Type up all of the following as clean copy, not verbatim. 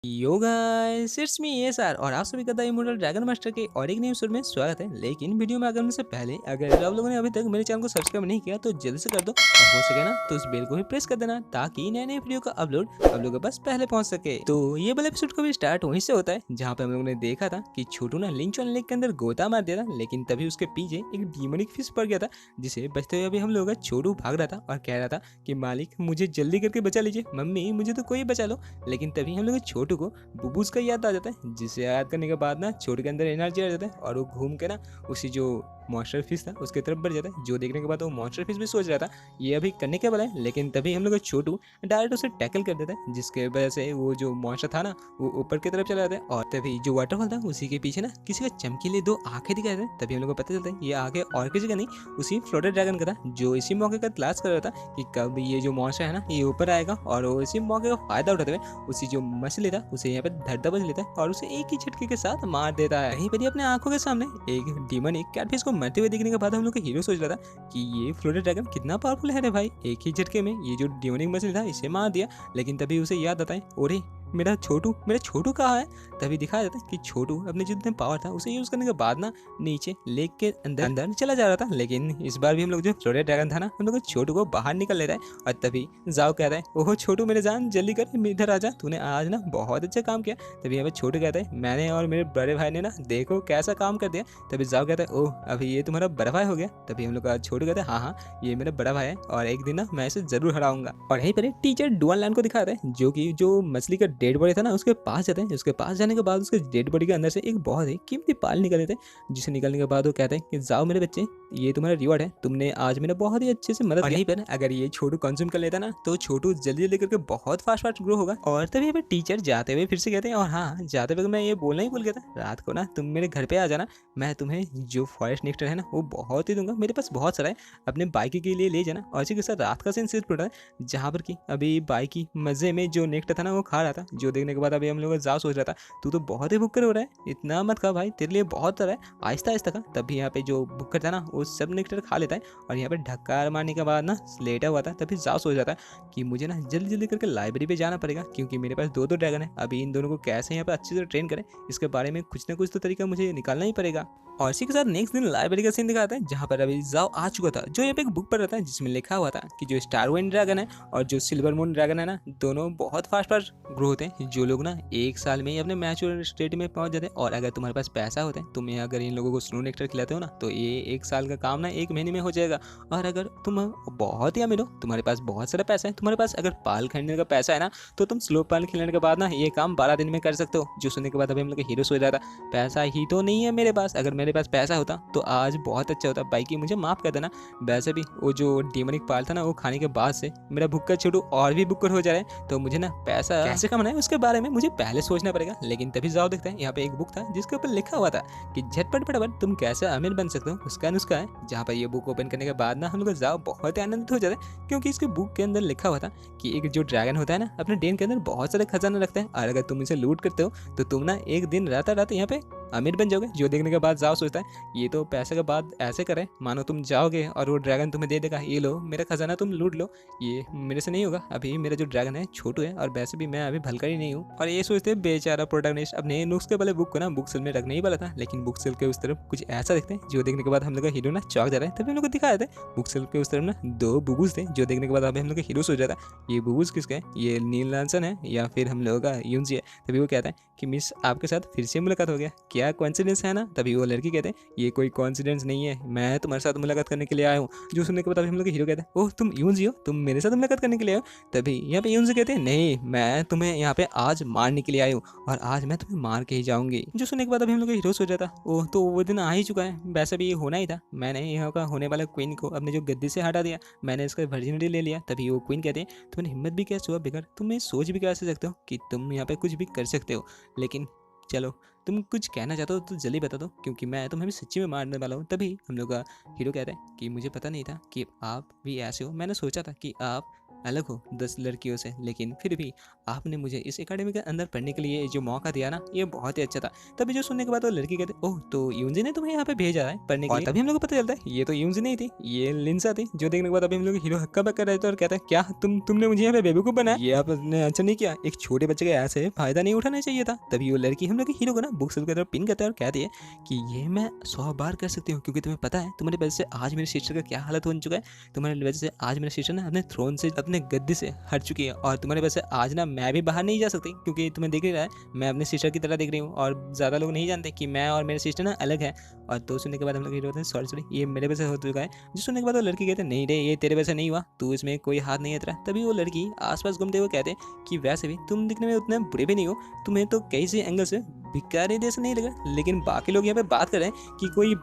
Yo guys it's me SR और आप सभी का द इमोर्टल ड्रैगन मास्टर के और एक नए एपिसोड में स्वागत है। लेकिन वीडियो में आगे बढ़ने से पहले अगर आप लोगों ने अभी तक मेरे चैनल को सब्सक्राइब नहीं किया तो जल्दी से कर दो और हो सके ना तो उस बेल को भी प्रेस कर देना ताकि नए नए वीडियो का अपलोड आप लोगों के पास पहले पहुंच सके। तो ये वाला एपिसोड का भी स्टार्ट वहीं से होता है जहाँ पे हम लोगों ने देखा था कि छोटू ना लिंचोन लेक के अंदर गोता मार दिया था, लेकिन तभी उसके पीछे एक डीमोनिक फिश पड़ गया था जिसे बचते हुए अभी हम लोगों का छोटू भाग रहा था और कह रहा था कि मालिक मुझे जल्दी करके बचा लीजिए, मम्मी मुझे तो कोई बचा लो। लेकिन तभी हम लोग छोटू को बुबूज का याद आ जाता है जिसे याद करने के बाद ना छोटू के अंदर एनर्जी आ जाता है और वो घूम के ना उसी जो मॉन्स्टर फिश था उसके तरफ बढ़ जाता है, जो देखने के बाद वो मॉन्स्टर फिश भी सोच रहा था ये अभी करने के वाला है। लेकिन तभी हम लोग का छोटू डायरेक्ट उसे टैकल कर देता है जिसके वजह से वो जो मॉन्स्टर था ना वो ऊपर की तरफ चला जाता है और तभी जो वाटरफॉल था उसी के पीछे ना किसी का चमकीले दो आंखें दिखाई देते हैं। तभी हम लोग को पता चलता है ये आंखें और किसी का नहीं, उसी फ्लोटेड ड्रैगन का था जो इसी मौके का तलाश कर रहा था कि कब ये जो मॉन्स्टर है ना ये ऊपर आएगा और वो इसी मौके का फायदा उठाते हुए उसी जो मछली था उसे यहाँ पे धर दबोच लेता है और उसे एक ही झटके के साथ मार देता है। वहीं पर ही अपने आंखों के सामने एक डीमन एक कैटफिश को मरते हुए देखने के बाद हम लोग का हीरो सोच रहा था कि ये फ्लोटेड ड्रैगन कितना पावरफुल है रे भाई, एक ही झटके में ये जो डिमोनिक मछली था इसे मार दिया। लेकिन तभी उसे याद आता है ओरे मेरा छोटू कहाँ है। तभी दिखाया जाता है कि छोटू अपने जितने पावर था उसे यूज करने के बाद ना नीचे लेक के अंदर अंदर चला जा रहा था। लेकिन इस बार भी हम लोग जो फ्लोटेड ड्रैगन था ना हम लोग छोटू को बाहर निकल लेता है और तभी जाओ कहता है ओहो छोटू मेरे जान जल्दी कर इधर आ जा, तूने आज ना बहुत अच्छा काम किया। तभी यहाँ पे छोटू कहता है मैंने और मेरे बड़े भाई ने ना देखो कैसा काम कर दिया। तभी जाओ कहता है ओह अभी ये तुम्हारा बड़ा भाई हो गया। तभी हम लोग का छोटू कहते हैं हाँ ये मेरा बड़ा भाई है और एक दिन ना मैं इसे जरूर हराऊंगा। और यहीं पर टीचर डुअल लैंड को दिखाता है जो कि जो मछली का डेड बॉडी था ना उसके पास जाते हैं। उसके पास जाने के बाद उसके डेड बॉडी के अंदर से एक बहुत ही कीमती पाल निकल लेते हैं, जिसे निकलने के बाद वो कहते हैं कि जाओ मेरे बच्चे ये तुम्हारा रिवॉर्ड है, तुमने आज मेरा बहुत ही अच्छे से मदद की। पर अगर ये छोटू कंज्यूम कर लेता ना तो छोटू जल्दी जल्दी करके बहुत फास्ट फास्ट ग्रो होगा। और तभी पे टीचर जाते हुए फिर से कहते हैं और हाँ जाते हुए मैं ये बोलना ही भूल गया था, रात को ना तुम मेरे घर पे आ जाना, मैं तुम्हें जो फॉरेस्ट नेक्टर है ना वो बहुत ही दूंगा, मेरे पास बहुत सारा है, अपने बाइक के लिए ले जाना। और इसी के साथ रात का सीन सिर्फ पड़ा है जहाँ पर कि अभी बाइक की मजे में जो नेक्टर था ना वो खा रहा था, जो देखने के बाद अभी हम लोग जाओ सोच रहा था तू तो बहुत ही बुक्कर हो रहा है, इतना मत खा भाई तेरे लिए बहुत तरह है, आहिस्ता आहिस्ता खा। तभी यहाँ पे जो बुक्कर था ना वो सब नेक्टर खा लेता है और यहाँ पे ढक्कार मारने के बाद ना लेटा हुआ था। तभी जाओ सोच रहा था कि मुझे ना जल्दी जल्दी करके लाइब्रेरी पे जाना पड़ेगा क्योंकि मेरे पास दो दो ड्रैगन है, अभी इन दोनों को कैसे यहाँ पे अच्छे से ट्रेन करें इसके बारे में कुछ ना कुछ तो तरीका मुझे निकालना ही पड़ेगा। और इसी के साथ नेक्स्ट दिन लाइब्रेरी का सीन दिखाता है जहाँ पर अभी जाओ आ चुका था, जो यहाँ पे एक बुक पर रहता है जिसमें लिखा हुआ था कि जो स्टार वाइन ड्रैगन है और जो सिल्वर मून ड्रैगन है ना दोनों बहुत फास्ट फास्ट ग्रो होते हैं, जो लोग ना एक साल में ही अपने मैच्योर स्टेट में पहुंच जाते हैं। और अगर तुम्हारे पास पैसा होता है तुम अगर इन लोगों को स्नो नेक्टर खिलाते हो ना तो ये एक साल का काम ना एक महीने में हो जाएगा। और अगर तुम बहुत ही अमीर हो, तुम्हारे पास बहुत सारा पैसा है, तुम्हारे पास अगर पाल खरीदने का पैसा है ना तो तुम स्लो पाल खिलाने के बाद ना ये काम 12 दिन में कर सकते हो। जो सुनने के बाद अभी हम लोग हीरो सोच रहा था पैसा ही तो नहीं है मेरे पास, अगर मेरे पास पैसा होता तो आज बहुत अच्छा होता। बाइक की मुझे माफ कर देना, वैसे भी वो जो डीमोनिक पाल था ना वो खाने के बाद से मेरा भुक्कर छोटू और भी भुक्कर हो जा रहा है, तो मुझे ना पैसा कैसे कमाना है उसके बारे में मुझे पहले सोचना पड़ेगा। लेकिन तभी जाओ देखते हैं यहाँ पे एक बुक था जिसके ऊपर लिखा हुआ था कि झटपट फटाफट तुम कैसे अमीर बन सकते हो, उसका नुस्खा है। जहाँ पर ये बुक ओपन करने के बाद ना हम लोग जाओ बहुत ही आनंदित हो जाते हैं क्योंकि इसके बुक के अंदर लिखा हुआ था कि एक जो ड्रैगन होता है ना अपने डेन के अंदर बहुत सारे खजाना रखता है और अगर तुम इसे लूट करते हो तो तुम ना एक दिन रात रात यहाँ पे अमीर बन जाओगे। जो देखने के बाद जाओ सोचता है ये तो पैसे के बाद ऐसे करें मानो तुम जाओगे और वो ड्रैगन तुम्हें दे देगा, ये लो मेरा खजाना तुम लूट लो, ये मेरे से नहीं होगा, अभी मेरा जो ड्रैगन है छोटू है और वैसे भी मैं अभी भलकर ही नहीं हूँ। और ये सोचते बेचारा प्रोटैगनिस्ट अपने नुस्खे वाले बुक को ना बुक सेल में रखने ही वाला था, लेकिन बुक सेल के उस तरफ कुछ ऐसा देखते हैं जो देखने के बाद हम लोग का हीरो ना चौंक जा रहा है। तभी हम लोग को दिखाया था बुक सेल के उस तरफ ना दो बुबूज थे, जो देखने के बाद अभी हम लोग का हीरो सोच रहा था ये बुबूज किसका है, ये नील लांसन है या फिर हम लोगों का यूंजी है। तभी वो कहता है कि मिस आपके साथ फिर से मुलाकात हो गया, क्या कोइंसिडेंस है ना। तभी वो लड़की कहते हैं ये कोई कोइंसिडेंस नहीं है, मैं तुम्हारे साथ मुलाकात करने के लिए आया हूँ। जो सुनने के बाद हम लोग हीरो कहते हैं ओह तुम यूंजी हो, तुम मेरे साथ मुलाकात करने के लिए आए हो। तभी यहाँ पे यूंजी कहते हैं नहीं मैं तुम्हें यहाँ पे आज मारने के लिए आई हूँ और आज मैं तुम्हें मार के ही जाऊंगी। जो सुनने के बाद अभी हम लोग हीरो सोच रहा था ओह तो वो दिन आ ही चुका है, वैसे भी ये होना ही था, मैंने यहाँ का होने वाला क्वीन को अपने जो गद्दी से हटा दिया, मैंने इसका वर्जिनिटी ले लिया। तभी वो क्वीन कहते हैं तुम्हें हिम्मत भी कैसे हुआ बिगड़, तुम सोच भी कैसे सकते हो कि तुम यहाँ पे कुछ भी कर सकते हो, लेकिन चलो तुम कुछ कहना चाहते हो तो जल्दी बता दो क्योंकि मैं तुम्हें भी सच्ची में मारने वाला हूँ। तभी हम लोग का हीरो कहता है कि मुझे पता नहीं था कि आप भी ऐसे हो, मैंने सोचा था कि आप अलग हो 10 लड़कियों से, लेकिन फिर भी आपने मुझे इस एकेडमी के अंदर पढ़ने के लिए जो मौका दिया ना, ये बहुत ही अच्छा था। तभी जो सुनने के बाद वो लड़की कहते, ओह तो यूनजी ने तुम्हें यहाँ पे भेजा है पढ़ने के लिए। तभी हम लोग को पता चलता है ये तो यूनजी नहीं थी, ये लिंसा थी। जो देखने के बाद अभी हम लोग हीरो हक्का बक्का रहता है और कहता है, क्या तुमने मुझे यहाँ पे बेवकूफ बनाया, ये आपने अच्छा नहीं किया, एक छोटे बच्चे का ऐसे फायदा नहीं उठाना चाहिए था। तभी वो लड़की हम लोग के हीरो को ना बुक की तरफ पिन करता है और कहती है कि ये मैं 100 बार कर सकती हूँ, क्योंकि तुम्हें पता है तुम्हारी वजह से आज मेरी सिस्टर का क्या हालत हो चुका है। तुम्हारी वजह से आज मेरी सिस्टर ना अपने थ्रोन से, अपने गद्दी से हट चुकी है, और तुम्हारी वजह से आज ना मैं भी बाहर नहीं जा सकती, क्योंकि तुम्हें दिख रहा है मैं अपने सिस्टर की तरह दिख रही हूँ, और ज़्यादा लोग नहीं जानते कि मैं और मेरी सिस्टर ना अलग है। और तो सुनने के बाद हम लोग हीरो होते हैं, सॉरी ये मेरे वजह से हो चुका है। जो सुनने के बाद वो लड़की कहते हैं, नहीं रे ये तेरे वजह से नहीं हुआ, तू इसमें कोई हाथ नहीं है तेरा। तभी वो लड़की आसपास घूमते हुए कहते हैं कि वैसे भी तुम दिखने में उतने बुरे भी नहीं हो, तुम्हें तो कई से एंगल से भिखारी जैसा नहीं लगा, लेकिन बाकी लोग यहाँ पे बात कर रहे हैं कि कोई एक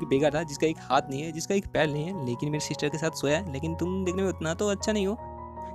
बेकार था जिसका एक हाथ नहीं है, जिसका एक पैर नहीं है, लेकिन मेरी सिस्टर के साथ सोया है, लेकिन तुम दिखने में उतना तो अच्छा नहीं हो।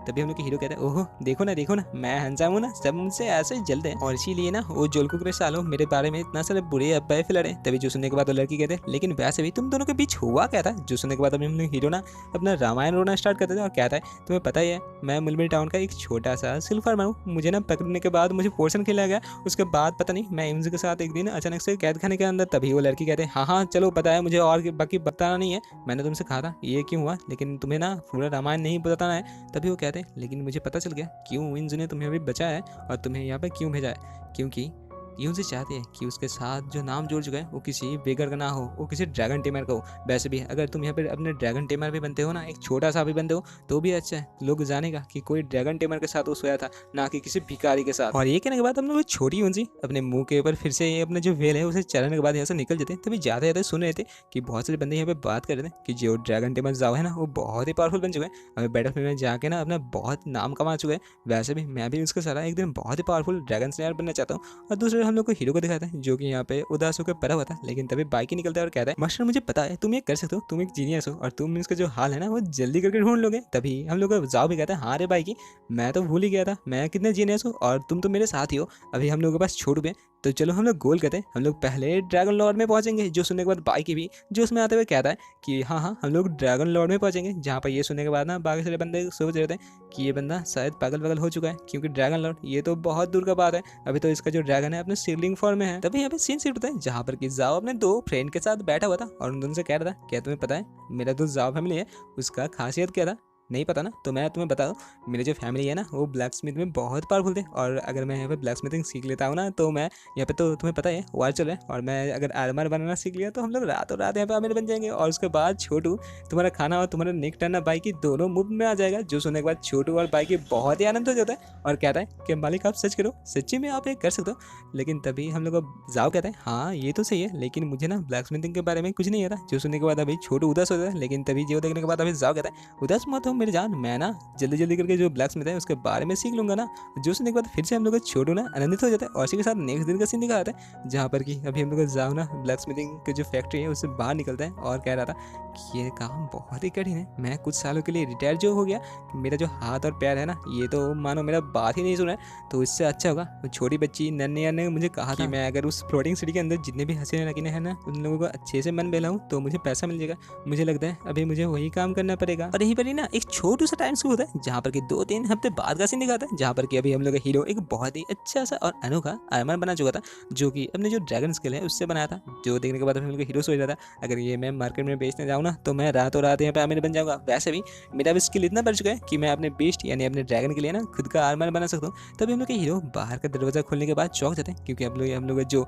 तभी हम लोग के हीरो कहते हैं, ओहो देखो ना मैं हैंडसम हूँ ना, सब मुझसे ऐसे ही जलते हैं, और इसीलिए ना वो जोलकुकरे सालों मेरे बारे में इतना सारे बुरे अब्बाई फैलाए। तभी जो सुनने के बाद वो लड़की कहते हैं, लेकिन वैसे भी तुम दोनों के बीच हुआ क्या था। जो सुनने के बाद अभी हम लोग हीरो ना अपना रामायण रोना स्टार्ट करते थे और कहता है, तुम्हें पता ही है मैं मुलबरी टाउन का एक छोटा सा सिल्क फार्मर हूँ, मुझे ना पकड़ने के बाद मुझे पोर्शन खिलाया गया, उसके बाद पता नहीं मैं इनके साथ एक दिन अचानक से कैद खाने के अंदर। तभी वो लड़की कहते हैं, हाँ चलो पता है मुझे, और बाकी बताना नहीं है, मैंने तुमसे कहा था ये क्यों हुआ, लेकिन तुम्हें ना पूरा रामायण नहीं बताना है। तभी वो कहते हैं, लेकिन मुझे पता चल गया क्यों इंजू ने तुम्हें अभी बचाया है और तुम्हें यहाँ पे क्यों भेजा है, क्योंकि यूं चाहते हैं कि उसके साथ जो नाम जोड़ चुका है वो किसी बेगर का ना हो, वो किसी ड्रैगन टेमर का हो। वैसे भी अगर तुम यहाँ पे अपने ड्रैगन टेमर भी बनते हो ना, एक छोटा सा भी बनते हो तो भी अच्छा है, लोग जानेगा कि कोई ड्रैगन टेमर के साथ वो सोया था, ना कि किसी भिखारी के साथ। और ये कहने के बाद हम लोग छोटी उनसी अपने मुंह के ऊपर फिर से अपने जो वेल है उसे चलाने के बाद यहाँ से निकल जाते हैं। तभी जाते जाते सुन रहे थे कि बहुत सारे बंदे यहाँ पे बात कर रहे थे कि जो ड्रैगन टेमर जाओ है ना वो बहुत ही पावरफुल बन चुके हैं, अभी बैटलफील्ड में जाके ना अपना बहुत नाम कमा चुके हैं। वैसे भी मैं भी उसके सारा एक दिन बहुत ही पावरफुल ड्रैगन स्लेयर बनना चाहता हूँ। और दूसरे हम लोग को हीरो को दिखाते हैं जो कि यहाँ पे उदास होकर पड़ा हुआ था, लेकिन तभी बाइक ही निकलता है और कहता है, मास्टर मुझे पता है तुम ये कर सकते हो, तुम एक जीनियस हो और तुम इसका जो हाल है ना वो जल्दी करके ढूंढ लोगे। तभी हम लोग जाओ भी कहता है, हाँ रे बाइक, मैं तो भूल ही गया था मैं कितने जीनियस हूँ और तुम तो मेरे साथ ही हो। अभी हम लोग के पास छोटू पे, तो चलो हम लोग गोल करते हैं, हम लोग पहले ड्रैगन लॉर्ड में पहुंचेंगे। जो सुनने के बाद बाइक भी जो उसमें आते हुए कहता है कि हाँ हम लोग ड्रैगन लॉर्ड में पहुंचेंगे, जहाँ पर ये सुनने के बाद ना बाकी सारे बंदे सोच रहे थे कि ये बंदा शायद पागल हो चुका है, क्योंकि ड्रैगन लॉर्ड ये तो बहुत दूर का बात है, अभी तो इसका जो ड्रैगन है अपने सीलिंग फॉर्म में है। तभी यहाँ पे सीन शिफ्ट होता है जहाँ पर कि जाओ अपने 2 फ्रेंड के साथ बैठा हुआ था और उन दोनों से कह रहा था, क्या तुम्हें पता है मेरा दोस्त जाओ फैमिली है, उसका खासियत क्या था, नहीं पता ना, तो मैं तुम्हें बता दूं, मेरी जो फैमिली है ना वो ब्लैक स्मिथ में बहुत पावरफुल थे, और अगर मैं यहाँ पे ब्लैक स्मिथिंग सीख लेता हूँ ना तो मैं यहाँ पे, तो तुम्हें पता है वार चल रहा है, और मैं अगर आर्मर बनाना सीख लिया तो हम लोग रातों रात यहाँ पे अमीर बन जाएंगे। और उसके बाद छोटू तुम्हारा खाना और तुम्हारा नेक टर्न बाइक की दोनों मुफ्त में आ जाएगा। जो सुनने के बाद छोटू और बाइक की बहुत ही आनंद हो जाता है और कहता है कि मालिक आप सच करो, सच्ची में आप ये कर सकते हो। लेकिन तभी हम लोग जाओ कहते हैं, हाँ ये तो सही है, लेकिन मुझे ना ब्लैक स्मिथिंग के बारे में कुछ नहीं आता। जो सुनने के बाद अभी छोटू उदास हो जाता है, लेकिन तभी जो देखने के बाद अभी जाओ कहता है, उदास मत हो मेरी जान, मैं ना जल्दी करके जो ब्लैक स्मिथ है उसके बारे में सीख लूंगा ना। जो सुनने के बाद फिर से हम लोग छोटू ना आनंदित हो जाता है, और इसी के साथ नेक्स्ट दिन का सीन दिखाता है जहाँ पर कि अभी हम लोग जाओ ना ब्लैक स्मिथिंग की जो फैक्ट्री है उससे बाहर निकलता है और कह रहा था कि ये काम बहुत ही कठिन है, मैं कुछ सालों के लिए रिटायर जो हो गया, मेरा जो हाथ और पैर है ना ये तो मानो मेरा बात ही नहीं सुना है, तो इससे अच्छा होगा वो छोटी बच्ची नन्हे ने मुझे कहा था कि मैं अगर उस फ्लोटिंग सिटी के अंदर जितने भी हसीने लकीने हैं ना उन लोगों को अच्छे से मन बहलाऊं तो मुझे पैसा मिल जाएगा। मुझे लगता है अभी मुझे वही काम करना पड़ेगा। और यहीं पर ही ना एक छोटू सा टाइम शुरू होता है जहाँ पर कि 2-3 हफ्ते बाद का सीन दिखाता है, जहाँ पर कि अभी हम लोग का हीरो एक बहुत ही अच्छा सा और अनोखा आर्मर बना चुका था, जो कि अपने जो ड्रैगन स्किल है उससे बनाया था। जो देखने के बाद हम लोग का हीरो सोच रहा था अगर ये मैं मार्केट में बेचने जाऊँ ना तो मैं रातों रात यहाँ पे अमीर बन जाऊंगा। वैसे भी मेरा भी स्किल इतना बढ़ चुका है कि मैं अपने बेस्ट यानी अपने ड्रैगन के लिए ना खुद का आर्मर बना सकता हूँ। तभी हम लोग के हीरो बाहर का दरवाजा खोलने के बाद चौंक जाते हैं, क्योंकि हम लोग जो